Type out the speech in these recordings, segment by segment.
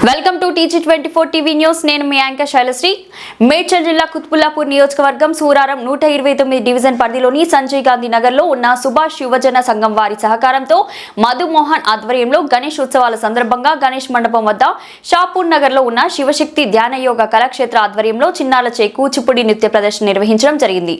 Welcome to TG24 TV news. నేను మీ anchor Shailasri. Medchal జిల్లా కుత్బుల్లాపూర్ నియోజకవర్గం సూరారం 129 డివిజన్ పరిధిలోని సంజయ్ గాంధీ నగర్ లో ఉన్న సుభాష్ యువజన సంఘం వారి సహకారంతో మధుమోహన్ ఆధ్వర్యంలో గణేష్ ఉత్సవాల సందర్భంగా గణేష్ మండపం వద్ద షాపూర్ నగర్ లో ఉన్న శివశక్తి ధ్యాన యోగ కళాక్షేత్ర ఆధ్వర్యంలో చిన్నాలచే కూచిపూడి నృత్య ప్రదర్శన నిర్వహించడం జరిగింది.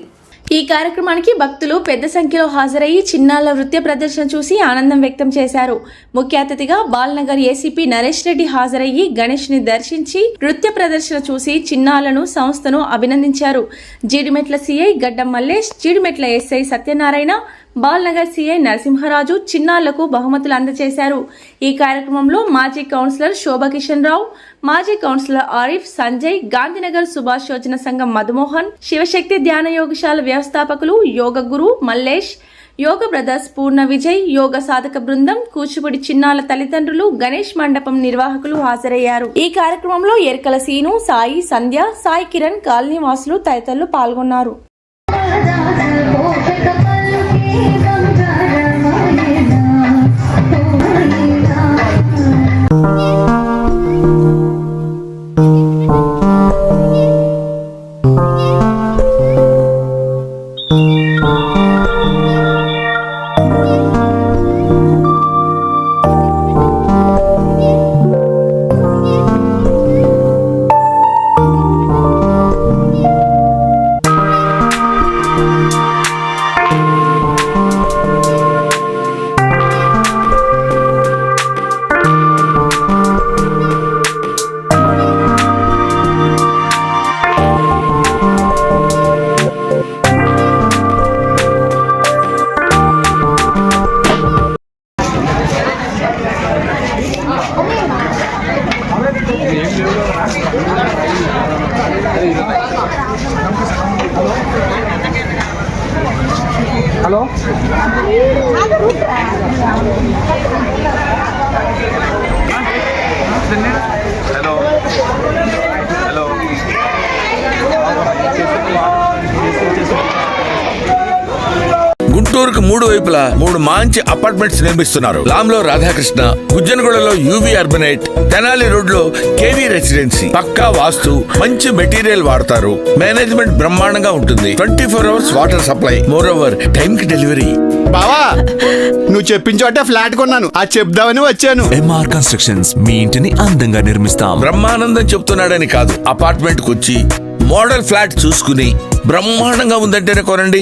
ఈ కార్యక్రమానికి భక్తులు పెద్ద సంఖ్యలో హాజరయ్యి చిన్నాల నృత్య ప్రదర్శన చూసి ఆనందం వ్యక్తం చేశారు. ముఖ్య అతిథిగా బాల్నగర్ ఏసీపీ నరేష్ రెడ్డి హాజరయ్యి గణేష్ ని దర్శించి నృత్య ప్రదర్శన చూసి చిన్నాలను సంస్థను అభినందించారు. జీడిమెట్ల సిఐ గడ్డం మల్లేష్, జీడిమెట్ల ఎస్ఐ సత్యనారాయణ, బాల్నగర్ సిఐ నరసింహరాజు చిన్నాళ్లకు బహుమతులు అందజేశారు. ఈ కార్యక్రమంలో మాజీ కౌన్సిలర్ శోభకిషన్ రావు, మాజీ కౌన్సిలర్ ఆరిఫ్, సంజయ్, గాంధీనగర్ సుభాష్ యోజన సంఘం మధుమోహన్, శివశక్తి ధ్యాన యోగశాల వ్యవస్థాపకులు యోగ గురు మల్లేష్, యోగ బ్రదర్స్ పూర్ణ విజయ్, యోగ సాధక బృందం, కూచిపూడి చిన్నాల తల్లిదండ్రులు, గణేష్ మండపం నిర్వాహకులు హాజరయ్యారు. ఈ కార్యక్రమంలో ఎర్కల సీను, సాయి, సంధ్య, సాయి కిరణ్, కాలనీ వాసులు తదితరులు పాల్గొన్నారు. హలో హలో హలో గుంటూరుకు 3 వైపులా 3 మంచి అపార్ట్మెంట్స్ నిర్మిస్తున్నారు. లాంలో రాధాకృష్ణ, గుజ్జనగూడలో యూవీ అర్బనైట్, తెనాలి రోడ్ లో కేవీ రెసిడెన్సీ. పక్కా వాస్తు, మంచి మెటీరియల్ వాడతారు. మేనేజ్మెంట్ బ్రహ్మాండంగా ఉంటుంది. 24 hours water supply. Moreover time కి డెలివరీ. బావా, నువ్వు చెప్పిన చోట ఫ్లాట్ కొన్నాను, అది చెప్దామని వచ్చాను. ఎంఆర్ కన్స్ట్రక్షన్స్ మీ ఇంటిని అందంగా నిర్మిస్తాం. బ్రహ్మానందం చెప్తున్నాడని కాదు, అపార్ట్మెంట్ కు వచ్చి మోడల్ ఫ్లాట్ చూసుకుని బ్రహ్మాండంగా ఉందంటేనే కొనండి.